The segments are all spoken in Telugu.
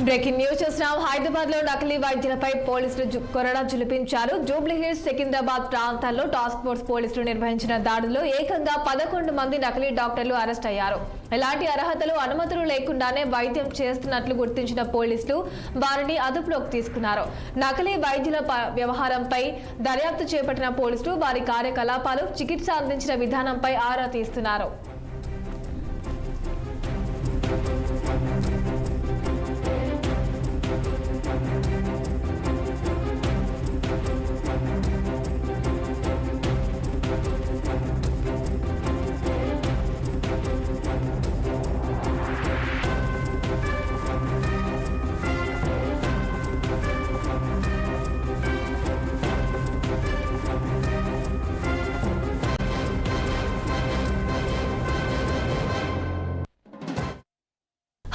బ్రేకింగ్ న్యూస్ చూస్తున్నాం. హైదరాబాద్ లో నకిలీ వైద్యులపై పోలీసులు కొరడా జులిపించారు. జూబ్లీ హిల్స్, సికింద్రాబాద్ ప్రాంతాల్లో టాస్క్ ఫోర్స్ పోలీసులు నిర్వహించిన దాడుల్లో ఏకంగా 11 మంది నకిలీ డాక్టర్లు అరెస్ట్ అయ్యారు. ఎలాంటి అర్హతలు, అనుమతులు లేకుండానే వైద్యం చేస్తున్నట్లు గుర్తించిన పోలీసులు వారిని అదుపులోకి తీసుకున్నారు. నకిలీ వైద్యుల వ్యవహారంపై దర్యాప్తు చేపట్టిన పోలీసులు వారి కార్యకలాపాలు, చికిత్స అందించిన విధానంపై ఆరా తీస్తున్నారు.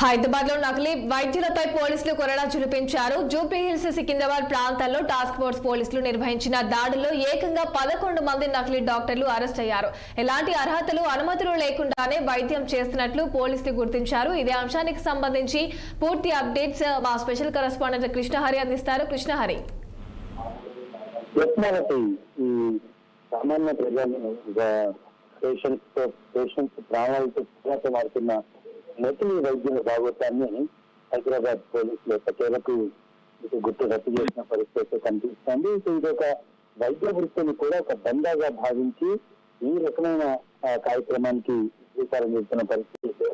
హైదరాబాద్ లో నకిలీ వైద్యులపై పోలీసులు కొరడా జులిపించారు. జూబ్లీ హిల్స్, సికింద్రాబాద్ ప్రాంతాల్లో టాస్క్ ఫోర్స్ పోలీసులు నిర్వహించిన దాడుల్లో ఏకంగా 11 మంది నకిలీ డాక్టర్లు అరెస్ట్ అయ్యారు. ఎలాంటి అర్హతలు, అనుమతులు లేకుండానే వైద్యం చేస్తున్నట్లు పోలీసులు గుర్తించారు. ఇదే అంశానికి సంబంధించి పూర్తి అప్డేట్స్ మా స్పెషల్ కరెస్పాండెంట్ కృష్ణహరి అందిస్తారు. కృష్ణహరి, సామాన్య ప్రాణాలతో మారుతున్న నకిలీ వైద్యుల భాగవతాన్ని హైదరాబాద్ పోలీసులు ఎట్టకేలకు గుర్తు రద్దు చేసిన పరిస్థితి కనిపిస్తుంది. ఇదొక వైద్య వృత్తిని కూడా ఒక దందాగా భావించి ఈ రకమైన కార్యక్రమానికి శ్రీకారం చేస్తున్న పరిస్థితి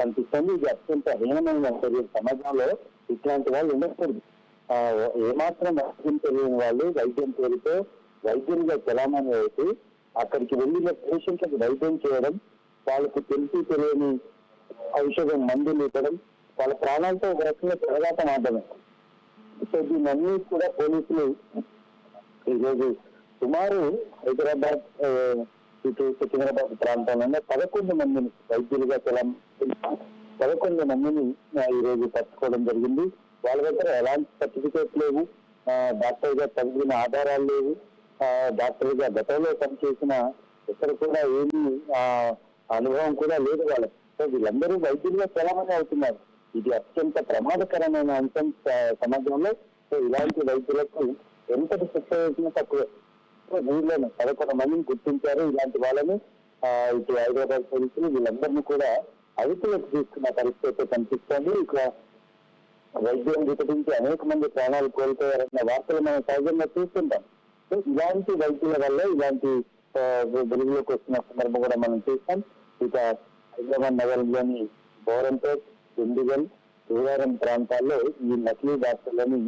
కనిపిస్తుంది. ఇది అత్యంత హీనమైన చర్య. సమాజంలో ఇట్లాంటి వాళ్ళు ఉండకూడదు. ఏమాత్రం వైద్యం తెలియని వాళ్ళు వైద్యం పేరుతో వైద్యులుగా చలామణి అవుతూ అక్కడికి వెళ్ళిన పేషెంట్లకు వైద్యం చేయడం, వాళ్ళకు తెలియని ఔషధం, మందులు ఇవ్వడం, వాళ్ళ ప్రాణాలతో ఒక రకంగా తిరగాట మాత్రమే. సో దీన్ని కూడా పోలీసులు ఈరోజు సుమారు హైదరాబాద్, సికింద్రాబాద్ ప్రాంతంలో 11 మందిని వైద్యులుగా 11 మందిని ఈరోజు పట్టుకోవడం జరిగింది. వాళ్ళ దగ్గర ఎలాంటి సర్టిఫికేట్ లేవు, డాక్టర్ గా చదివిన ఆధారాలు లేవు, డాక్టర్ గా గతంలో పనిచేసిన ఎక్కడ కూడా ఏమీ అనుభవం కూడా లేదు వాళ్ళకి. సో వీళ్ళందరూ వైద్యులుగా చలామణి అవుతున్నారు. ఇది అత్యంత ప్రమాదకరమైన అంశం సమాజంలో. సో ఇలాంటి వైద్యులకు ఎంతటి శిక్ష వేసినా తక్కువే. సో వీళ్ళని 11 మందిని గుర్తించారు. ఇలాంటి వాళ్ళని ఇటు హైదరాబాద్ పోలీసులు వీళ్ళందరినీ కూడా అదుపులోకి తీసుకున్న పరిస్థితి కనిపిస్తుంది. ఇక వైద్యం వికటించి అనేక మంది ప్రాణాలు కోల్పోయారన్న వార్తలు మనం సహజంగా చూస్తుంటాం. సో ఇలాంటి వైద్యుల వల్ల ఇలాంటి వెలుగులోకి వస్తున్న సందర్భం కూడా మనం చూస్తాం. ఇక హైదరాబాద్ నగరంలోని బోరంపేట్, దిండిగల్, శ్రీవారం ప్రాంతాల్లో ఈ నకిలీ డాక్టర్లని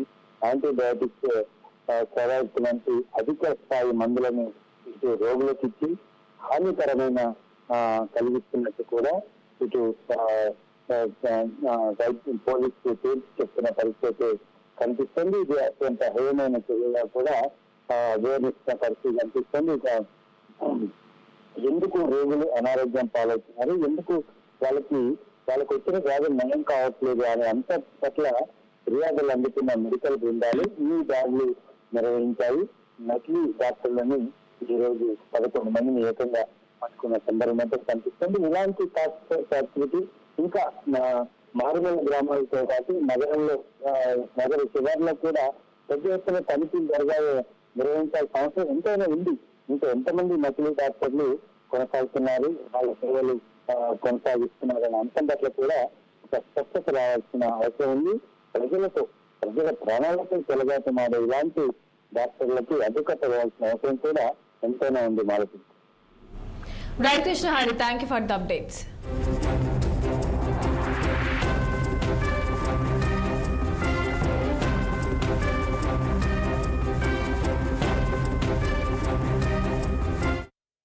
యాంటీబయాటిక్స్, స్టెరాయిడ్స్ లాంటి అధిక స్థాయి మందులను ఇటు రోగులకు ఇచ్చి హానికరమైన కలిగిస్తున్నట్టు కూడా ఇటు పోలీసులు తేల్చి చెప్తున్న పరిస్థితి కనిపిస్తుంది. ఇది అత్యంత హేయమైన చర్యగా కూడా అవేర్నిస్తున్న పరిస్థితి కనిపిస్తుంది. ఇక ఎందుకు రోగులు అనారోగ్యం పాలవుతున్నారు, ఎందుకు వాళ్ళకి వచ్చిన వ్యాధులు నయం కావట్లేదు అనే అంత పట్ల ఫిర్యాదులు అందుకున్న మెడికల్ బృందాలు ఈ దాడులు నిర్వహించాయి. నకిలీ డాక్టర్లని ఈ రోజు 11 మందిని ఏకంగా పట్టుకున్న సందర్భం అయితే కనిపిస్తుంది. ఇలాంటి టాస్క్ ఫోర్స్ యాక్టివిటీ ఇంకా మారుమూల గ్రామాలతో పాటు నగర శివార్లో కూడా పెద్ద ఎత్తున తనిఖీలు నిర్వహించాల్సిన అవసరం ఎంతైనా ఉంది. ఇంకా ఎంతమంది నకిలీ డాక్టర్లు కొనసాగుతున్నారు, వాళ్ళ సేవలు కొనసాగిస్తున్నారనే అంశం పట్ల కూడా ఒక స్పష్టత రావాల్సిన అవసరం ఉంది. ప్రజల ప్రాణాలతో చెలగాటమాడే ఇలాంటి డాక్టర్లకి అడ్డుకట్ట వేయాల్సిన అవసరం కూడా ఎంతైనా ఉంది. Malathi. Right Krishna Hari, thank you for the updates.